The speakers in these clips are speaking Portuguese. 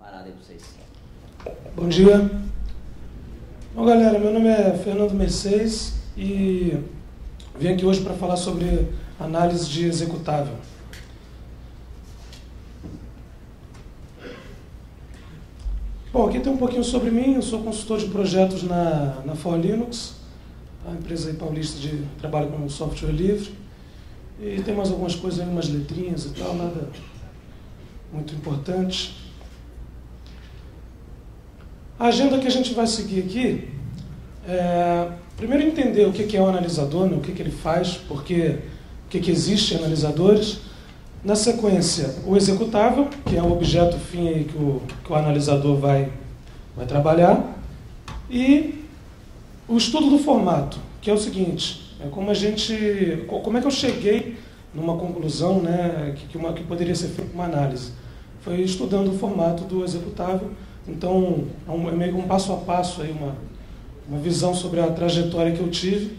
parada aí para vocês. Bom dia. Bom, galera, meu nome é Fernando Mercedes e vim aqui hoje para falar sobre análise de executável. Bom, aqui tem um pouquinho sobre mim. Eu sou consultor de projetos na For Linux, a empresa aí paulista de trabalho com software livre. E tem mais algumas coisas aí, umas letrinhas e tal, nada muito importante. A agenda que a gente vai seguir aqui é, primeiro, entender o que é um analisador, né, o que ele faz, o que existe em analisadores. Na sequência, o executável, que é o objeto fim aí que o analisador vai trabalhar. E o estudo do formato, que é o seguinte, como é que eu cheguei numa conclusão, né, que poderia ser feita uma análise. Foi estudando o formato do executável. Então, é meio que um passo a passo, aí, uma visão sobre a trajetória que eu tive.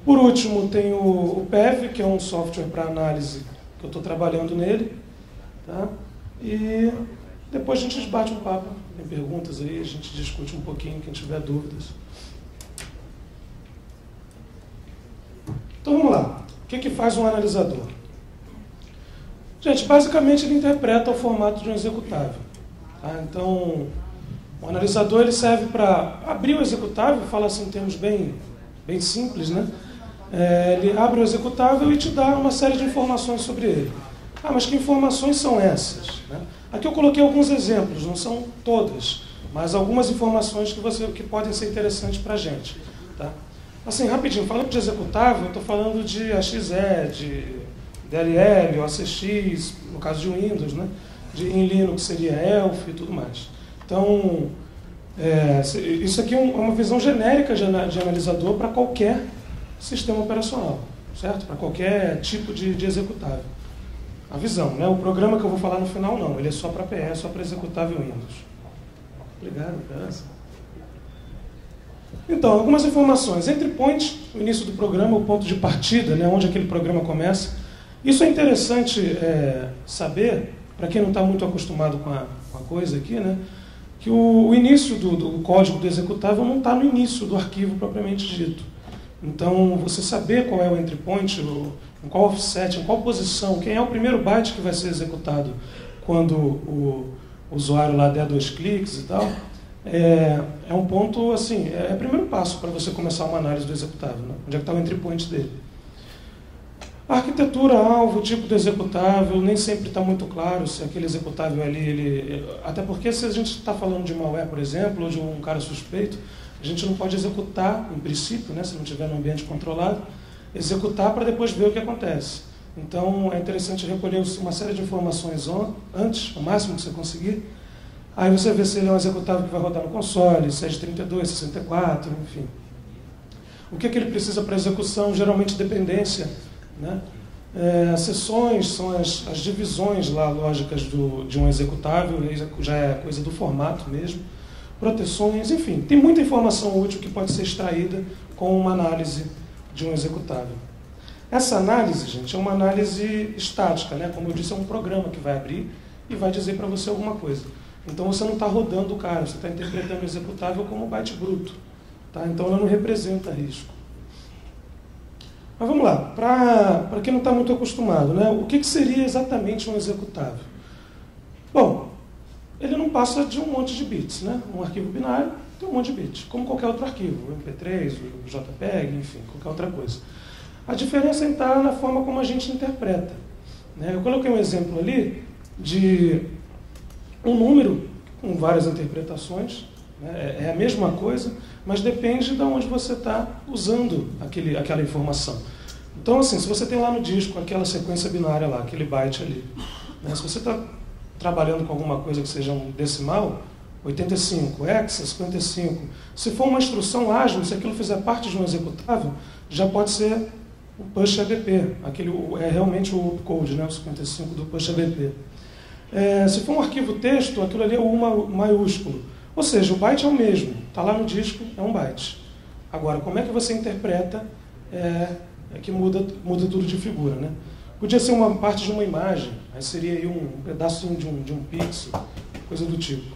Por último, tem o PEV, que é um software para análise, que eu estou trabalhando nele. Tá? E depois a gente bate um papo, tem perguntas aí, a gente discute um pouquinho, quem tiver dúvidas. Então, vamos lá. O que faz um analisador? Gente, basicamente ele interpreta o formato de um executável. Tá? Então, o analisador ele serve para abrir o executável, fala assim em termos bem simples, né? Ele abre o executável e te dá uma série de informações sobre ele. Ah, mas que informações são essas? Né? Aqui eu coloquei alguns exemplos, não são todas, mas algumas informações que podem ser interessantes para a gente. Tá? Assim, rapidinho, falando de executável, eu estou falando de AXE, de DLL, OCX, no caso de Windows, né? Em Linux seria ELF e tudo mais. Então, isso aqui é uma visão genérica de analisador para qualquer sistema operacional, certo? Para qualquer tipo de executável. A visão, né? O programa que eu vou falar no final não, ele é só para PE, só para executável Windows. Obrigado, graças. Então, algumas informações. Entry point, o início do programa, o ponto de partida, né? Onde aquele programa começa. Isso é interessante saber, para quem não está muito acostumado com a coisa aqui, né? Que o início do código do executável não está no início do arquivo propriamente dito. Então, você saber qual é o entry point, em qual offset, em qual posição, quem é o primeiro byte que vai ser executado quando o usuário lá der 2 cliques e tal, é um ponto, assim, é o primeiro passo para você começar uma análise do executável, né? Onde é que está o entry point dele. A arquitetura, alvo, o tipo do executável, nem sempre está muito claro se aquele executável ali, até porque se a gente está falando de malware, por exemplo, ou de um cara suspeito, a gente não pode executar, em princípio, né, se não tiver no ambiente controlado, executar para depois ver o que acontece. Então, é interessante recolher uma série de informações antes, o máximo que você conseguir. Aí você vê se ele é um executável que vai rodar no console, se é de 32, 64, enfim. O que ele precisa para execução? Geralmente dependência. Né? As seções são as divisões lá, lógicas de um executável, já é coisa do formato mesmo. Proteções, enfim, tem muita informação útil que pode ser extraída com uma análise de um executável. Essa análise, gente, é uma análise estática, né? Como eu disse, é um programa que vai abrir e vai dizer para você alguma coisa. Então você não está rodando o cara, você está interpretando o executável como byte bruto. Tá? Então ela não representa risco. Mas vamos lá, para quem não está muito acostumado, né? O que seria exatamente um executável? Bom, ele não passa de um monte de bits, né? Um arquivo binário tem um monte de bits, como qualquer outro arquivo, o MP3, o JPEG, enfim, qualquer outra coisa. A diferença está na forma como a gente interpreta. Né? Eu coloquei um exemplo ali de um número com várias interpretações, né? É a mesma coisa, mas depende de onde você está usando aquela informação. Então, assim, se você tem lá no disco aquela sequência binária lá, aquele byte ali, né? Se você está trabalhando com alguma coisa que seja um decimal, 85, hexa, 55. Se for uma instrução ágil, se aquilo fizer parte de um executável, já pode ser o push ABP. É realmente o code, né? O 55 do push ABP. Se for um arquivo texto, aquilo ali é o U maiúsculo. Ou seja, o byte é o mesmo. Está lá no disco, é um byte. Agora, como é que você interpreta que muda tudo de figura, né? Podia ser uma parte de uma imagem, aí seria aí um pedacinho de um pixel, coisa do tipo.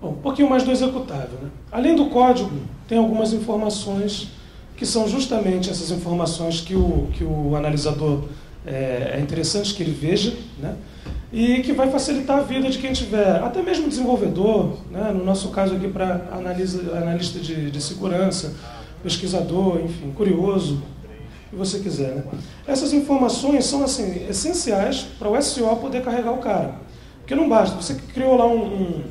Bom, um pouquinho mais do executável, né? Além do código, tem algumas informações que são justamente essas informações que o analisador é interessante que ele veja, né? E que vai facilitar a vida de quem tiver, até mesmo desenvolvedor, né? No nosso caso aqui para analista de segurança, pesquisador, enfim, curioso, o que você quiser, né? Essas informações são assim, essenciais para o SEO poder carregar o cara. Porque não basta, você criou lá um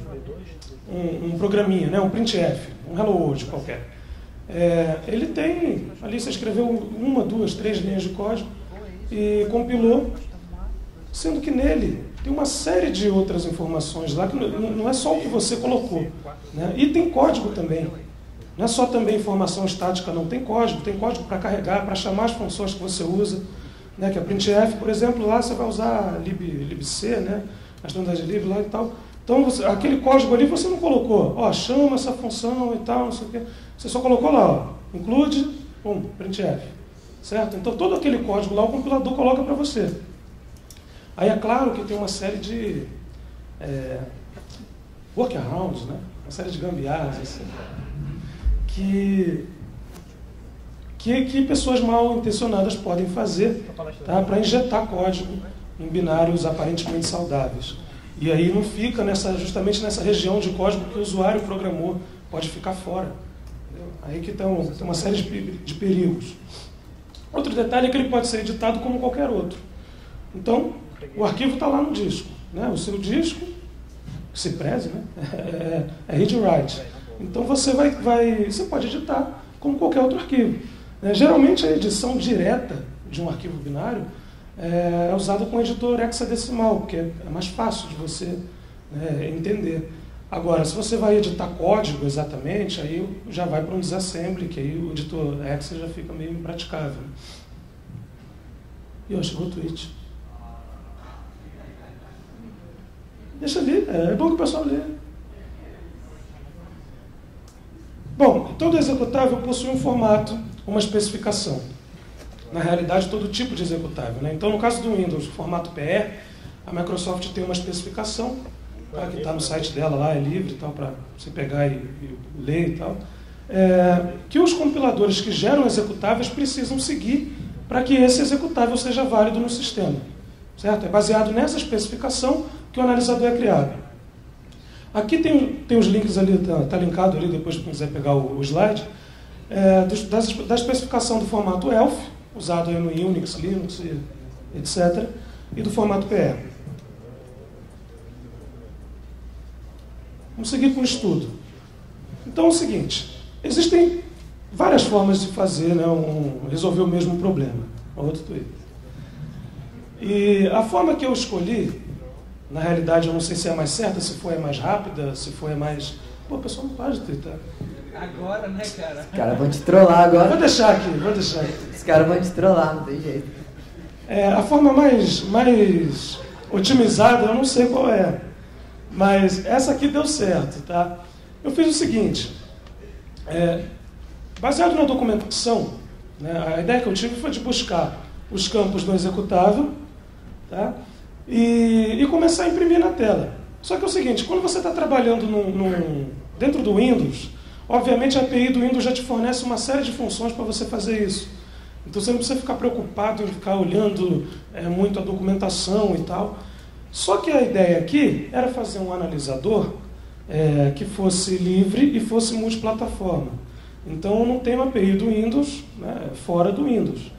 programinha, né? Um printf, um hello world qualquer. Ele tem, ali você escreveu 1, 2, 3 linhas de código e compilou, sendo que nele tem uma série de outras informações lá, que não é só o que você colocou, né? E tem código também. Não é só também informação estática, não. Tem código para carregar, para chamar as funções que você usa, né? Que é printf, por exemplo, lá você vai usar libc, né? As standard lib lá e tal. Então, aquele código ali você não colocou, ó, chama essa função e tal, não sei o quê. Você só colocou lá, ó, include, printf, certo? Então, todo aquele código lá o compilador coloca para você. Aí é claro que tem uma série de workarounds, né? Uma série de gambiarras, assim, que pessoas mal intencionadas podem fazer, tá? Para injetar código em binários aparentemente saudáveis. E aí não fica justamente nessa região de código que o usuário programou, pode ficar fora. Entendeu? Aí que tem uma série de perigos. Outro detalhe é que ele pode ser editado como qualquer outro. Então, o arquivo está lá no disco, né? O seu disco, que se preze, né? É read write. Então você você pode editar como qualquer outro arquivo. Geralmente a edição direta de um arquivo binário é usada com o editor hexadecimal, porque é mais fácil de você entender. Agora, se você vai editar código exatamente, aí já vai para um disassembly, que aí o editor hexa já fica meio impraticável. E ó, chegou o tweet. Deixa ali, é bom que o pessoal lê. Bom, todo executável possui um formato, uma especificação. Na realidade, todo tipo de executável, né? Então, no caso do Windows, o formato PE, a Microsoft tem uma especificação, tá, que está no site dela lá, é livre e tal, para você pegar e ler e tal, que os compiladores que geram executáveis precisam seguir para que esse executável seja válido no sistema. Certo? É baseado nessa especificação que o analisador é criado. Aqui tem os links ali, está linkado ali, depois se quiser pegar o slide, da especificação do formato ELF, usado aí no Unix, Linux, etc., e do formato PE. Vamos seguir com o estudo. Então é o seguinte, existem várias formas de fazer, né, resolver o mesmo problema. Outro tweet. E a forma que eu escolhi, na realidade eu não sei se é a mais certa, se foi a mais rápida, se foi a mais... Pô, o pessoal não para de twittar. Agora, né, cara? Os caras vão te trollar agora. Vou deixar aqui. Os caras vão te trollar, não tem jeito. A forma mais otimizada, eu não sei qual é. Mas essa aqui deu certo, tá? Eu fiz o seguinte. Baseado na documentação, né, a ideia que eu tive foi de buscar os campos do executável, tá? E começar a imprimir na tela. Só que é o seguinte, quando você está trabalhando dentro do Windows, obviamente a API do Windows já te fornece uma série de funções para você fazer isso. Então você não precisa ficar preocupado em ficar olhando muito a documentação e tal. Só que a ideia aqui era fazer um analisador que fosse livre e fosse multiplataforma. Então não tem uma API do Windows, né, fora do Windows.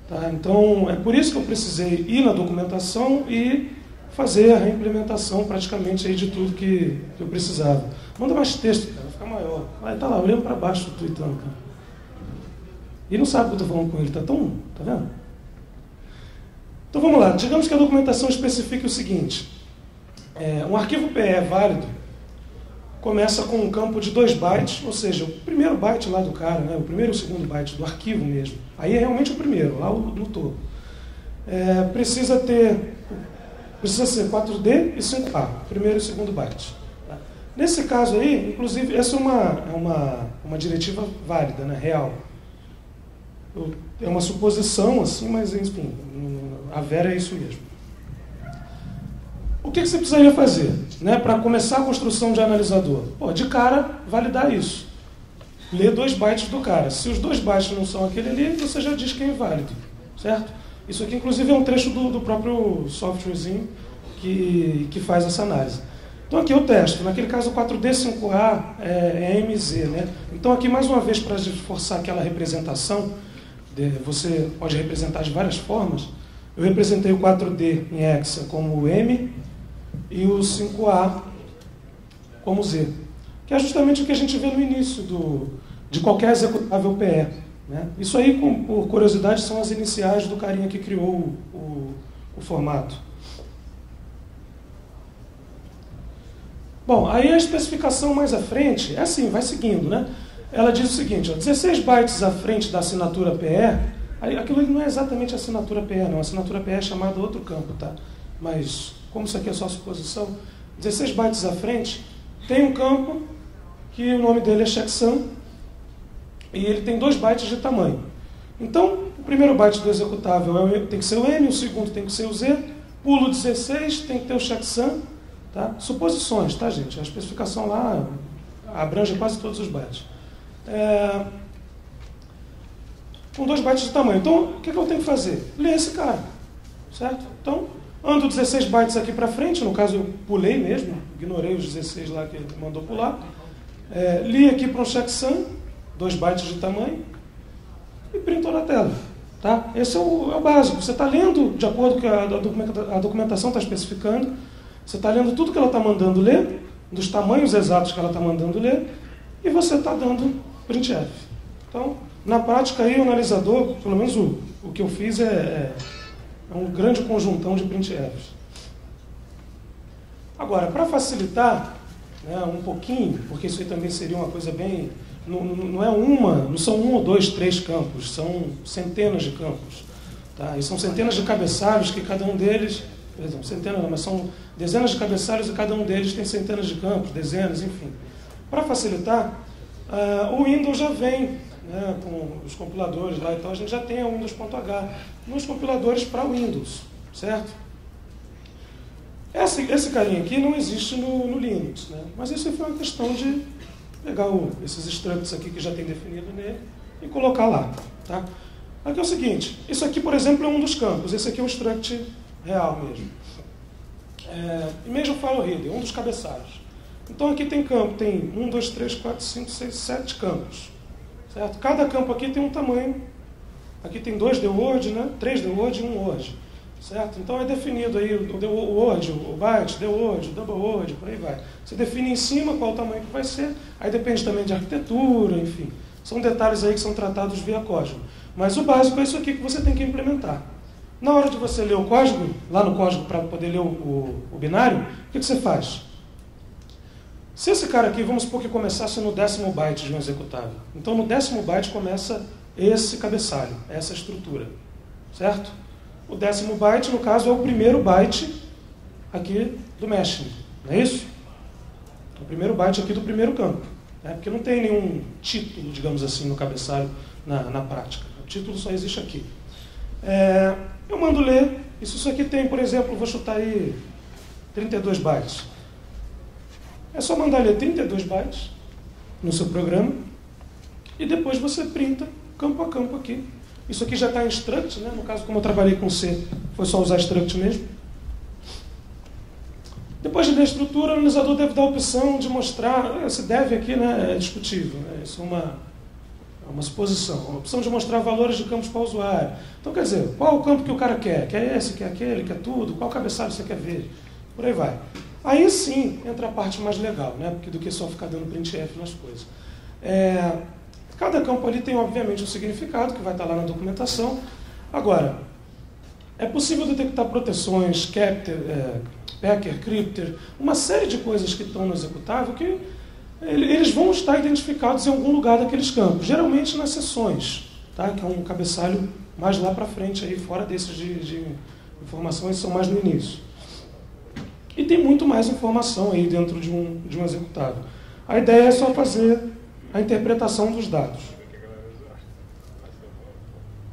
Tá? Então é por isso que eu precisei ir na documentação e fazer a reimplementação praticamente aí de tudo que eu precisava. Manda mais texto, cara, vai ficar maior. Vai estar lá, olhando para baixo, tweetando, cara. E não sabe o que eu estou falando com ele, tá vendo? Então vamos lá, digamos que a documentação especifique o seguinte. Um arquivo PE válido começa com um campo de 2 bytes, ou seja, o primeiro byte lá do cara, né, o primeiro e o segundo byte do arquivo mesmo. Aí é realmente o primeiro, lá no topo. Precisa ser 4D e 5A, primeiro e segundo byte. Tá? Nesse caso aí, inclusive, essa é uma diretiva válida, né, real. É uma suposição, assim, mas enfim, a Vera é isso mesmo. O que você precisaria fazer, né, para começar a construção de analisador? Pô, de cara, validar isso. Lê 2 bytes do cara. Se os 2 bytes não são aquele ali, você já diz que é inválido, certo? Isso aqui, inclusive, é um trecho do próprio softwarezinho que faz essa análise. Então, aqui eu testo. Naquele caso, o 4D5A é MZ, né? Então, aqui, mais uma vez, para forçar aquela representação, você pode representar de várias formas. Eu representei o 4D em hexa como M e o 5A como Z, que é justamente o que a gente vê no início de qualquer executável PE. Né? Isso aí, por curiosidade, são as iniciais do carinha que criou o formato. Bom, aí a especificação mais à frente é assim, vai seguindo, né? Ela diz o seguinte, ó, 16 bytes à frente da assinatura PE, aquilo ali não é exatamente a assinatura PE, não. A assinatura PE é chamada outro campo, tá? Mas, como isso aqui é só suposição, 16 bytes à frente tem um campo que o nome dele é checksum e ele tem 2 bytes de tamanho. Então, o primeiro byte do executável tem que ser o M, o segundo tem que ser o Z, pulo 16 tem que ter o checksum, tá? Suposições, tá, gente? A especificação lá abrange quase todos os bytes. Com 2 bytes de tamanho. Então, o que eu tenho que fazer? Ler esse cara, certo? Então, ando 16 bytes aqui para frente, no caso eu pulei mesmo, ignorei os 16 lá que ele mandou pular. Li aqui para um checksum, 2 bytes de tamanho, e printou na tela. Tá? Esse é o básico. Você está lendo de acordo com que a documentação está especificando, você está lendo tudo que ela está mandando ler, dos tamanhos exatos que ela está mandando ler, e você está dando printf. Então, na prática, aí, o analisador, pelo menos o que eu fiz é um grande conjuntão de printfs. Agora, para facilitar, né, um pouquinho, porque isso aí também seria uma coisa bem... Não são 1 ou 2, 3 campos, são centenas de campos. Tá? E são centenas de cabeçalhos que cada um deles... Perdão, centenas não, mas são dezenas de cabeçalhos e cada um deles tem centenas de campos, dezenas, enfim. Para facilitar, o Windows já vem, né, com os compiladores lá e tal, a gente já tem o Windows.h nos compiladores para Windows, certo? Esse carinha aqui não existe no Linux, né? Mas isso foi uma questão de pegar esses structs aqui que já tem definido nele e colocar lá, tá? Aqui é o seguinte, isso aqui, por exemplo, é um dos campos, esse aqui é um struct real mesmo. Image file reader, um dos cabeçalhos. Então aqui tem campo, tem 1, 2, 3, 4, 5, 6, 7 campos. Certo? Cada campo aqui tem um tamanho. Aqui tem 2 dword, né? 3 dword e 1 word. Certo? Então é definido aí o word, o byte, dword, o double word, por aí vai. Você define em cima qual o tamanho que vai ser, aí depende também de arquitetura, enfim. São detalhes aí que são tratados via código. Mas o básico é isso aqui que você tem que implementar. Na hora de você ler o código, lá no código para poder ler o binário, o que você faz? Se esse cara aqui, vamos supor que começasse no 10º byte de um executável. Então no 10º byte começa esse cabeçalho, essa estrutura. Certo? O 10º byte, no caso, é o primeiro byte aqui do meshing. Não é isso? O primeiro byte aqui do primeiro campo. Né? Porque não tem nenhum título, digamos assim, no cabeçalho na prática. O título só existe aqui. Eu mando ler. Isso aqui tem, por exemplo, vou chutar aí 32 bytes. É só mandar ler 32 bytes no seu programa e depois você printa campo a campo aqui. Isso aqui já está em struct, né? No caso, como eu trabalhei com C, foi só usar struct mesmo. Depois de ler a estrutura, o analisador deve dar a opção de mostrar, esse deve aqui, né, é discutível, né? Isso é uma suposição, a opção de mostrar valores de campos para o usuário. Então, quer dizer, qual o campo que o cara quer? Quer esse, quer aquele, quer tudo? Qual cabeçalho você quer ver? Por aí vai. Aí sim entra a parte mais legal, né? Porque do que só ficar dando printf nas coisas. Cada campo ali tem, obviamente, um significado que vai estar lá na documentação. Agora, é possível detectar proteções, packer, crypter, uma série de coisas que estão no executável que eles vão estar identificados em algum lugar daqueles campos, geralmente nas seções, tá? Que é um cabeçalho mais lá para frente, aí, fora desses de informações, são mais no início. E tem muito mais informação aí dentro de um executável. A ideia é só fazer a interpretação dos dados.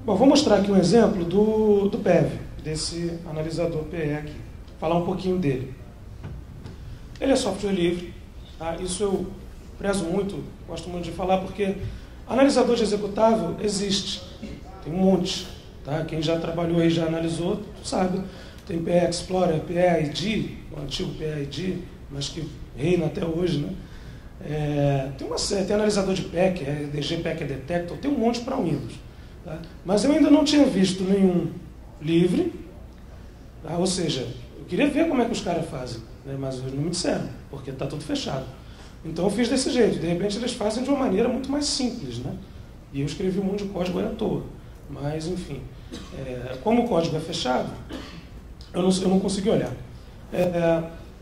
Bom, vou mostrar aqui um exemplo do PEV, desse analisador PE aqui. Falar um pouquinho dele. Ele é software livre, tá? Isso eu prezo muito, gosto muito de falar, porque analisador de executável existe, tem um monte. Tá? Quem já trabalhou e já analisou, sabe. Tem PE Explorer, PE-ID, o antigo PE-ID, mas que reina até hoje, né? Tem analisador de PEC, DG PEC Detector, tem um monte para Windows. Tá? Mas eu ainda não tinha visto nenhum livre, tá? Ou seja, eu queria ver como é que os caras fazem, né? Mas eles não me disseram, porque está tudo fechado. Então eu fiz desse jeito, de repente eles fazem de uma maneira muito mais simples, né? E eu escrevi um monte de código à toa. Mas, enfim, como o código é fechado, eu não consegui olhar.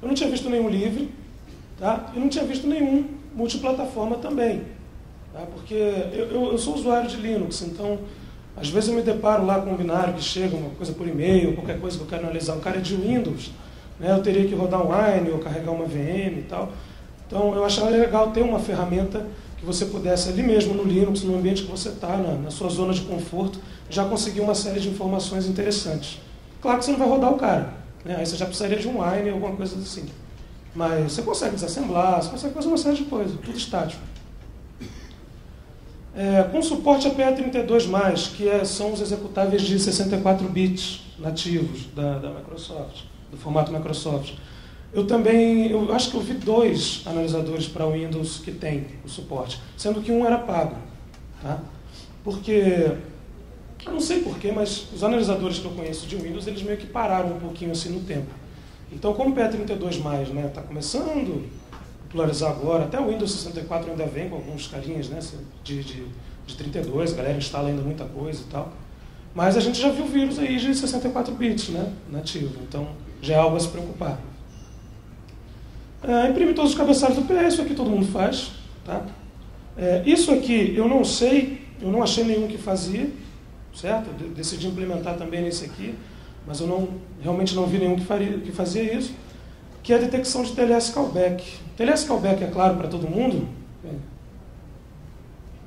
Eu não tinha visto nenhum livre, tá? E não tinha visto nenhum multiplataforma também. Tá? Porque eu sou usuário de Linux, então, às vezes eu me deparo lá com um binário que chega, uma coisa por e-mail, qualquer coisa que eu quero analisar. O cara é de Windows, né? Eu teria que rodar um Wine ou carregar uma VM e tal. Então, eu achava legal ter uma ferramenta que você pudesse, ali mesmo no Linux, no ambiente que você está, na sua zona de conforto, já conseguir uma série de informações interessantes. Claro que você não vai rodar o cara, né? Aí você já precisaria de um Wine ou alguma coisa assim. Mas você consegue desassemblar, você consegue fazer uma série de coisas, tudo estático. Com suporte a PE32+, que são os executáveis de 64 bits nativos da Microsoft, do formato Microsoft. Eu acho que eu vi 2 analisadores para Windows que tem o suporte, sendo que um era pago. Tá? Porque, eu não sei porquê, mas os analisadores que eu conheço de Windows, eles meio que pararam um pouquinho assim no tempo. Então, como o PE32+, né, está começando a popularizar agora, até o Windows 64 ainda vem com alguns carinhas, né, de 32, a galera instala ainda muita coisa e tal. Mas a gente já viu vírus aí de 64 bits, né, nativo, então já é algo a se preocupar. Imprime todos os cabeçalhos do PE, isso aqui todo mundo faz. Tá? Isso aqui eu não sei, eu não achei nenhum que fazia, certo? Eu decidi implementar também nesse aqui, mas eu realmente não vi nenhum que fazia isso, que é a detecção de TLS callback. TLS callback é claro para todo mundo?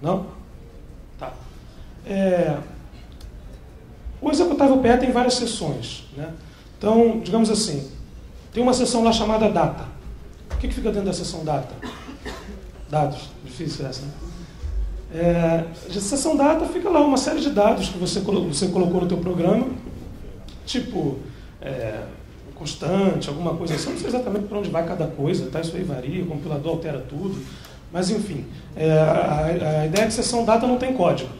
Não? Tá. O executável PE tem várias seções, né? Então, digamos assim, tem uma seção lá chamada data. O que fica dentro da seção data? Dados. Difícil essa, né? A seção data fica lá uma série de dados que você colocou no teu programa, tipo constante, alguma coisa assim. Eu não sei exatamente para onde vai cada coisa, tá? Isso aí varia, o compilador altera tudo. Mas, enfim, a ideia é que seção data não tem código.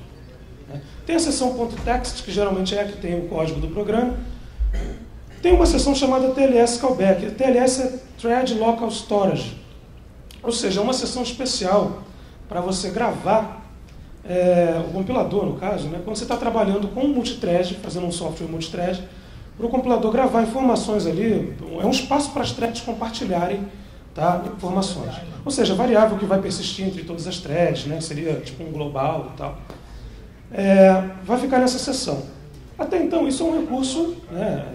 Né? Tem a seção .text, que geralmente é a que tem o código do programa. Tem uma seção chamada TLS Callback. TLS é Thread Local Storage. Ou seja, é uma seção especial para você gravar, o compilador, no caso, né, quando você está trabalhando com um multithread, fazendo um software multithread, para o compilador gravar informações ali, é um espaço para as threads compartilharem, tá, informações. Ou seja, variável que vai persistir entre todas as threads, né, seria tipo um global e tal. Vai ficar nessa seção. Até então, isso é um recurso, né,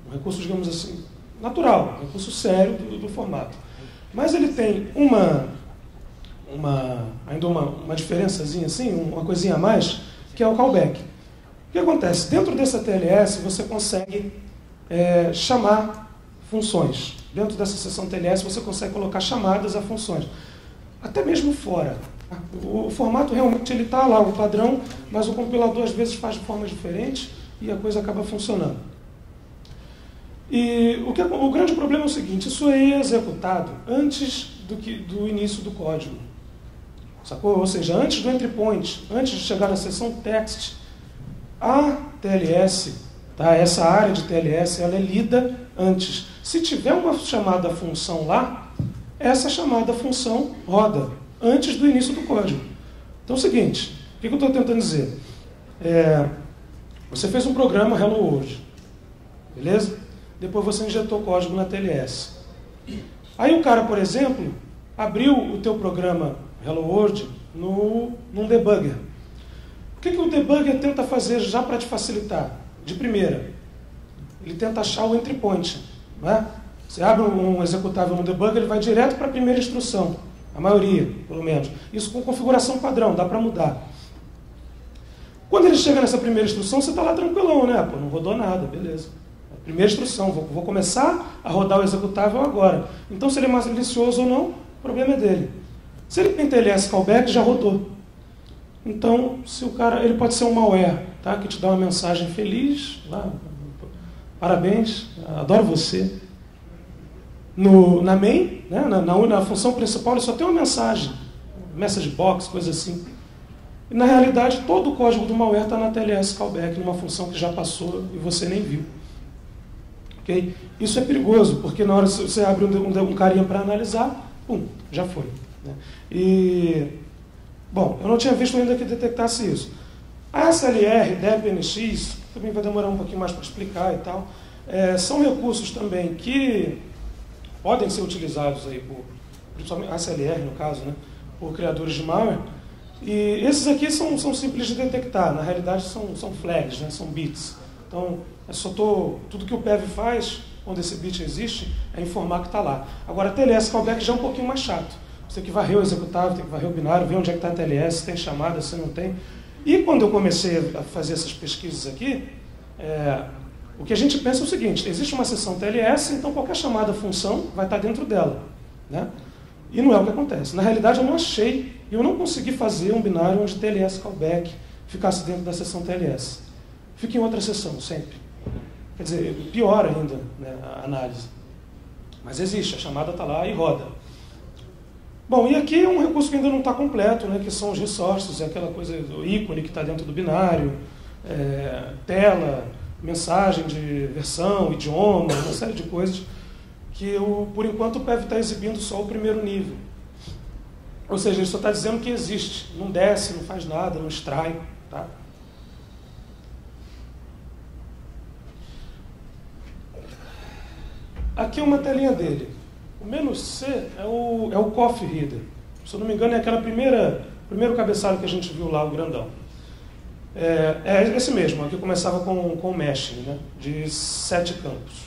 um recurso, digamos assim, natural, um recurso sério do formato. Mas ele tem ainda uma diferençazinha assim, uma coisinha a mais, que é o callback. O que acontece? Dentro dessa TLS você consegue chamar funções. Dentro dessa seção TLS você consegue colocar chamadas a funções. Até mesmo fora. O formato realmente está lá, o padrão, mas o compilador às vezes faz de forma diferente e a coisa acaba funcionando. E o grande problema é o seguinte, isso aí é executado antes do início do código. Sacou? Ou seja, antes do entry point, antes de chegar na seção text, a TLS, tá? Essa área de TLS, ela é lida antes. Se tiver uma chamada função lá, essa chamada função roda antes do início do código. Então é o seguinte, o que eu estou tentando dizer? Você fez um programa Hello World, beleza? Depois você injetou código na TLS. Aí o cara, por exemplo, abriu o teu programa Hello World num debugger. O que o debugger tenta fazer já para te facilitar? De primeira, ele tenta achar o entry point. Não é? Você abre um executável no debugger, ele vai direto para a primeira instrução. A maioria, pelo menos. Isso com configuração padrão, dá para mudar. Quando ele chega nessa primeira instrução, você está lá tranquilão, né? Pô, não rodou nada, beleza. Primeira instrução, vou começar a rodar o executável agora. Então, se ele é malicioso ou não, o problema é dele. Se ele tem TLS callback, já rodou. Então, se o cara, ele pode ser um malware, tá? Que te dá uma mensagem feliz, lá, parabéns, adoro você. Na main, né? na função principal, ele só tem uma mensagem, message box, coisa assim. E, na realidade, todo o código do malware está na TLS callback, numa função que já passou e você nem viu. Okay? Isso é perigoso, porque na hora que você abre um carinha para analisar, pum, já foi. Né? E, bom, eu não tinha visto ainda que detectasse isso. A SLR, DEP, NX, também vai demorar um pouquinho mais para explicar e tal, são recursos também que podem ser utilizados aí principalmente a SLR, no caso, né, por criadores de malware. E esses aqui são simples de detectar, na realidade são flags, né, são bits. Então, tudo que o PEV faz, quando esse bit existe, é informar que está lá. Agora, a TLS callback já é um pouquinho mais chato. Você tem que varrer o executável, tem que varrer o binário, ver onde é que está a TLS, se tem chamada, se não tem. E quando eu comecei a fazer essas pesquisas aqui, o que a gente pensa é o seguinte: existe uma seção TLS, então qualquer chamada função vai estar dentro dela. Né? E não é o que acontece. Na realidade, eu não achei, e eu não consegui fazer um binário onde TLS callback ficasse dentro da seção TLS. Fica em outra seção, sempre. Quer dizer, pior ainda, né, a análise. Mas existe, a chamada está lá e roda. Bom, e aqui é um recurso que ainda não está completo, né, que são os resources, é aquela coisa, o ícone que está dentro do binário, tela, mensagem de versão, idioma, uma série de coisas que, por enquanto, o PEV está exibindo só o primeiro nível. Ou seja, ele só está dizendo que existe, não desce, não faz nada, não extrai. Tá? Aqui é uma telinha dele. O menos C é o Coffee Reader. Se eu não me engano, é aquele primeiro cabeçalho que a gente viu lá, o grandão. É esse mesmo, aqui começava com o meshing, né, de 7 campos.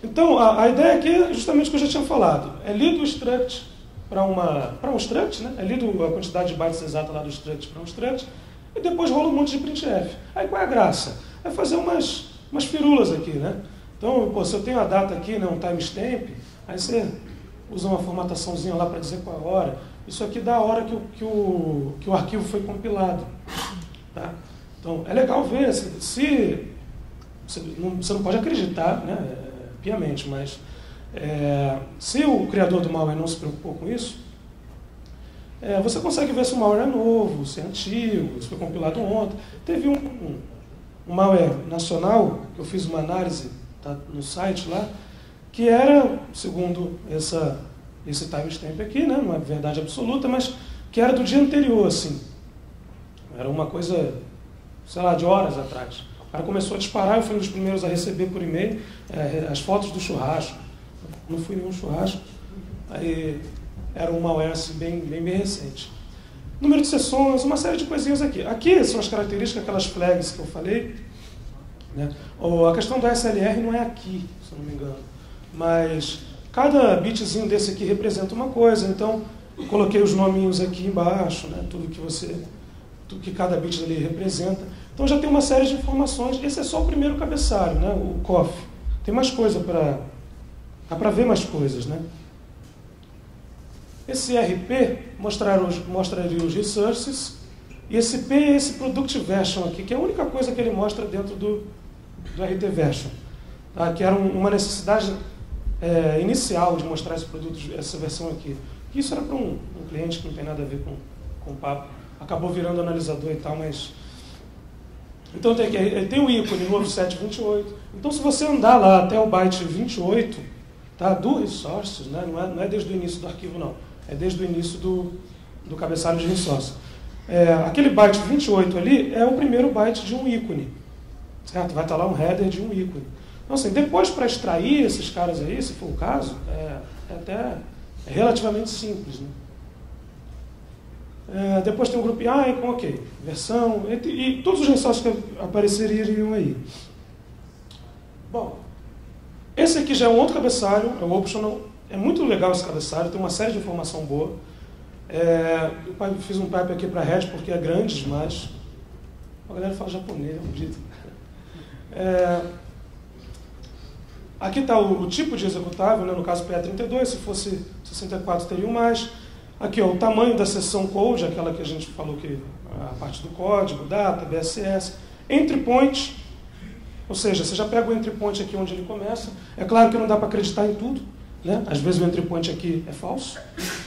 Então, a ideia aqui é justamente o que eu já tinha falado. É lido o struct para um struct, né, é lido a quantidade de bytes exata lá do struct para um struct, e depois rola um monte de printf. Aí qual é a graça? É fazer umas firulas aqui, né? Então, se eu tenho a data aqui, né, um timestamp, aí você usa uma formataçãozinha lá para dizer qual é a hora. Isso aqui dá a hora que o arquivo foi compilado. Tá? Então, é legal ver você não pode acreditar, né, piamente, mas se o criador do malware não se preocupou com isso, você consegue ver se o malware é novo, se é antigo, se foi compilado ontem. Teve um malware nacional, que eu fiz uma análise, tá, no site lá, que era, segundo esse timestamp aqui, né, não é verdade absoluta, mas que era do dia anterior, assim. Era uma coisa, sei lá, de horas atrás. O cara começou a disparar, eu fui um dos primeiros a receber por e-mail as fotos do churrasco. Não fui nenhum churrasco. Aí era um malware assim, bem recente. Número de sessões, uma série de coisinhas aqui. Aqui são as características, aquelas flags que eu falei. Né? A questão da SLR não é aqui, se eu não me engano. Mas cada bitzinho desse aqui representa uma coisa. Então, eu coloquei os nominhos aqui embaixo, né? Tudo que cada bit ali representa. Então já tem uma série de informações. Esse é só o primeiro cabeçalho, né? O COF. Tem mais coisa dá para ver mais coisas, né? Esse RP mostraria os resources, e esse P é esse Product Version aqui, que é a única coisa que ele mostra dentro do RT Version, tá? Que era uma necessidade inicial de mostrar essa versão aqui. Isso era para um cliente que não tem nada a ver com o papo. Acabou virando analisador e tal, mas... Então tem o ícone no offset 28. Então, se você andar lá até o byte 28, tá, do resources, né, não é desde o início do arquivo, não. É desde o início do cabeçalho de resource. Aquele byte 28 ali é o primeiro byte de um ícone. Certo? Vai estar lá um header de um ícone. Então, assim, depois, para extrair esses caras aí, se for o caso, é relativamente simples. Né? Depois tem um group icon, ok, versão, e todos os resources que apareceriam aí. Bom, esse aqui já é um outro cabeçalho, é o optional. É muito legal esse cabeçalho, tem uma série de informação boa. Eu fiz um pipe aqui para Red porque é grande demais. A galera fala japonês, é um dito. Aqui está o tipo de executável, né? No caso PE32, se fosse 64 teria um mais. Aqui ó, o tamanho da seção code, aquela que a gente falou que a parte do código, data, BSS, entry point, ou seja, você já pega o entry point aqui onde ele começa. É claro que não dá para acreditar em tudo, né? Às vezes o entry point aqui é falso,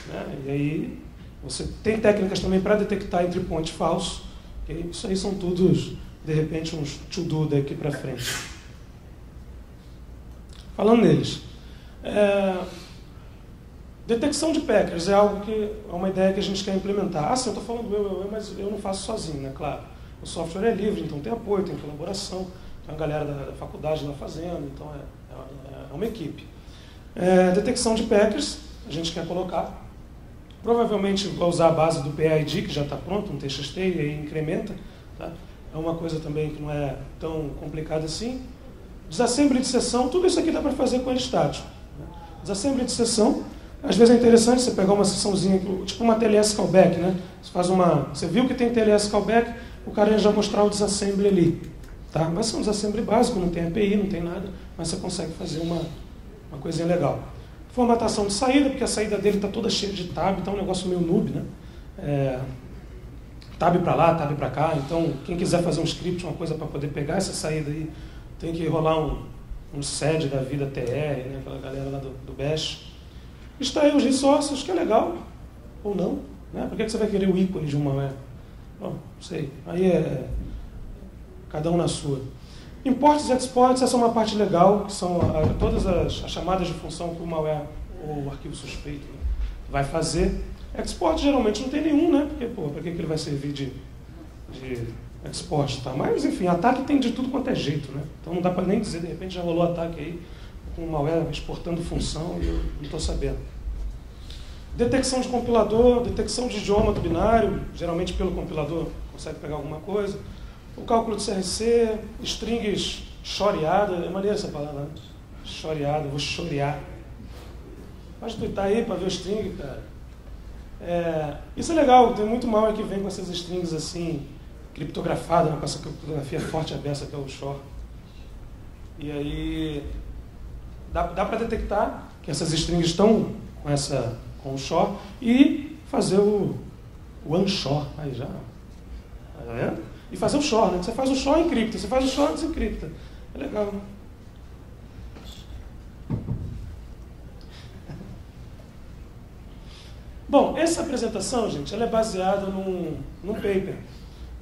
né? E aí você tem técnicas também para detectar entry point falso. Okay? Isso aí são todos, de repente, uns to-do daqui para frente. Falando neles, detecção de packers é algo que é uma ideia que a gente quer implementar. Sim, eu estou falando mas eu não faço sozinho, né? Claro. O software é livre, então tem apoio, tem colaboração, tem a galera da faculdade lá fazendo, então é uma equipe. Detecção de packers, a gente quer colocar. Provavelmente vai usar a base do PID, que já está pronto, um TXT, e aí incrementa. Tá? É uma coisa também que não é tão complicada assim. Desassembly de sessão, tudo isso aqui dá para fazer com ele estático. Né? Desassembly de sessão, às vezes é interessante você pegar uma sessãozinha, tipo uma TLS callback, né? Você viu que tem TLS callback, o cara já mostrar o desassembly ali. Tá? Mas é um desassembly básico, não tem API, não tem nada, mas você consegue fazer uma coisinha legal. Formatação de saída, porque a saída dele está toda cheia de tab, então é um negócio meio noob, né? Tab para lá, tab para cá, então quem quiser fazer um script, uma coisa para poder pegar essa saída aí, tem que rolar um SED da vida TR, né? Aquela galera lá do Bash. Extrair os resources, que é legal, ou não. Né? Por que você vai querer o ícone de uma malware? Bom, não sei. Aí é cada um na sua. Imports e exports, essa é uma parte legal, que são todas as chamadas de função que o malware ou o arquivo suspeito, né, vai fazer. Export geralmente não tem nenhum, né? Porque, para que ele vai servir de export, tá? Mas, enfim, ataque tem de tudo quanto é jeito, né? Então não dá para nem dizer, de repente já rolou ataque aí com o malware exportando função e eu não estou sabendo. Detecção de compilador, detecção de idioma do binário, geralmente pelo compilador consegue pegar alguma coisa. O cálculo de CRC, strings choreada, é maneira essa palavra, né? Choreada, vou chorear. Pode twittar aí para ver o string, cara. Isso é legal, tem muito malware que vem com essas strings assim, criptografadas, com essa criptografia forte aberta que é o shor. E aí dá para detectar que essas strings estão com o shor e fazer o unshor. Aí já, tá vendo? E fazer o shor, né? Você faz o shor e encripta, você faz o shor e desencripta. É legal, né? Bom, essa apresentação, gente, ela é baseada num paper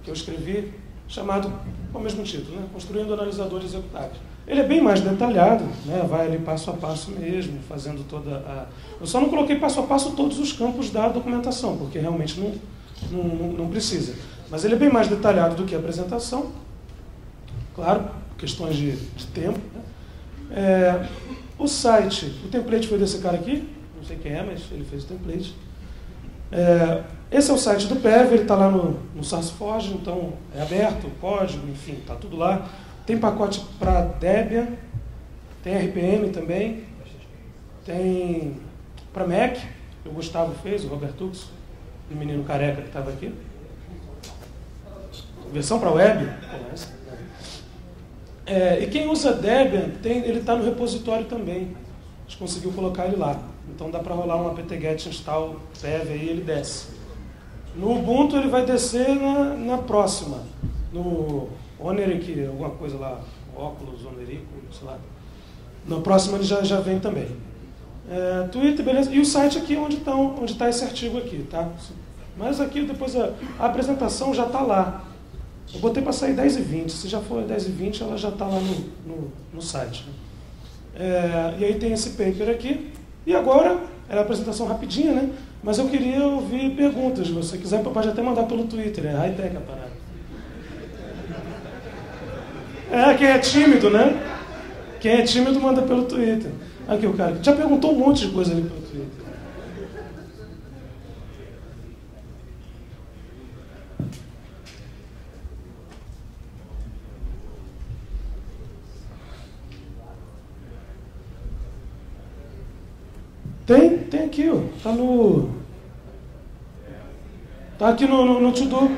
que eu escrevi, chamado, com o mesmo título, né? Construindo analisadores executáveis. Ele é bem mais detalhado, né? Vai ali passo a passo mesmo, fazendo toda a... Eu só não coloquei passo a passo todos os campos da documentação, porque realmente não precisa. Mas ele é bem mais detalhado do que a apresentação, claro, questões de tempo. Né? O site, o template foi desse cara aqui, não sei quem é, mas ele fez o template. Esse é o site do PEV, ele está lá no SourceForge, então é aberto, código, enfim, está tudo lá. Tem pacote para Debian, tem RPM também, tem para Mac, o Gustavo fez, o Robertux, o menino careca que estava aqui. Versão para web. E quem usa Debian, ele está no repositório também. A gente conseguiu colocar ele lá. Então dá para rolar um apt-get install dev aí, ele desce. No Ubuntu ele vai descer na próxima. No Oneric, alguma coisa lá, óculos, Onerico, sei lá. Na próxima ele já vem também. Twitter, beleza. E o site aqui onde está esse artigo aqui, tá? Mas aqui depois a apresentação já está lá. Eu botei para sair 10h20, se já for 10h20 ela já está lá no site. E aí tem esse paper aqui. E agora, era a apresentação rapidinha, né? Mas eu queria ouvir perguntas. Se você quiser, pode até mandar pelo Twitter, é high-tech a parada. Quem é tímido, né? Quem é tímido manda pelo Twitter. Aqui o cara já perguntou um monte de coisa ali pelo Twitter. Tem aqui, ó. Tá no Está aqui no to-do.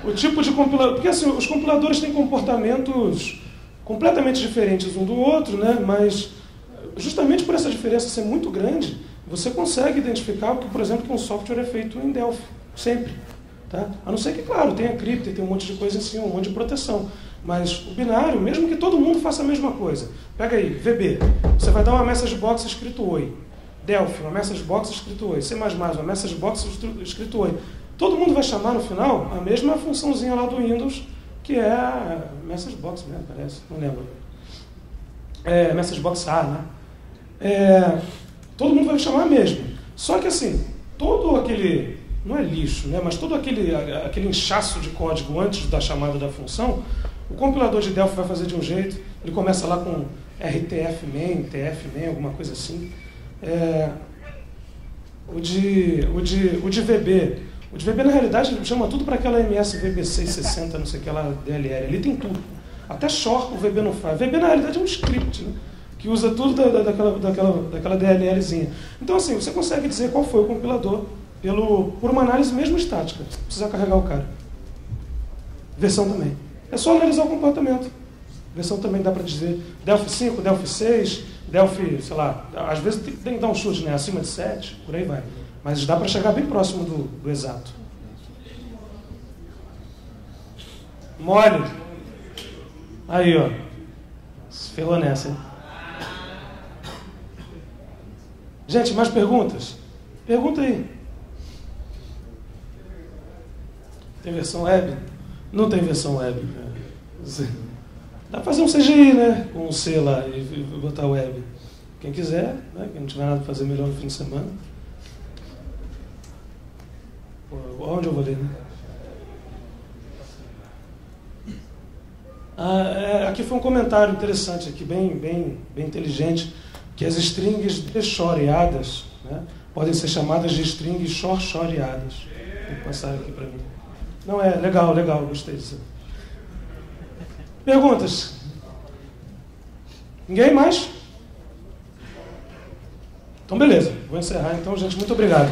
O tipo de compilador... Porque assim, os compiladores têm comportamentos completamente diferentes um do outro, né? Mas justamente por essa diferença ser muito grande, você consegue identificar, por exemplo, que um software é feito em Delphi, sempre. Tá? A não ser que, claro, tenha cripto, tem um monte de coisa em cima, um monte de proteção. Mas o binário, mesmo que todo mundo faça a mesma coisa. Pega aí, VB. Você vai dar uma message box escrito Oi. Delphi, uma message box escrito Oi. C++, uma message box escrito Oi. Todo mundo vai chamar no final a mesma funçãozinha lá do Windows, que é a message box, né? Parece, não lembro. É message box A, né? Todo mundo vai chamar a mesma. Só que assim, todo aquele, não é lixo, né? Mas todo aquele inchaço de código antes da chamada da função, o compilador de Delphi vai fazer de um jeito, ele começa lá com RTF-main, TF-main, alguma coisa assim. O de VB. O de VB, na realidade, chama tudo para aquela MS VB660, não sei o que lá, DLL. Ali tem tudo. Até short o VB não faz. VB, na realidade, é um script, né? Que usa tudo daquela DLLzinha. Então, assim, você consegue dizer qual foi o compilador por uma análise mesmo estática. Não precisa carregar o cara. Versão também. É só analisar o comportamento. Versão também dá para dizer Delphi 5, Delphi 6, Delphi, sei lá, às vezes tem que dar um chute, né? Acima de 7, por aí vai. Mas dá para chegar bem próximo do exato. Mole. Aí, ó. Se ferrou nessa, hein? Gente, mais perguntas? Pergunta aí. Tem versão web? Não tem versão web. Dá para fazer um CGI, né? Com um C lá e botar web. Quem quiser, né? Quem não tiver nada para fazer melhor no fim de semana. Onde eu vou ler, né? Aqui foi um comentário interessante, aqui, bem inteligente, que as strings deschoreadas, né, podem ser chamadas de strings short-choreadas. Vou passar aqui para mim. Não, legal, gostei disso. Perguntas? Ninguém mais? Então, beleza. Vou encerrar, então, gente. Muito obrigado.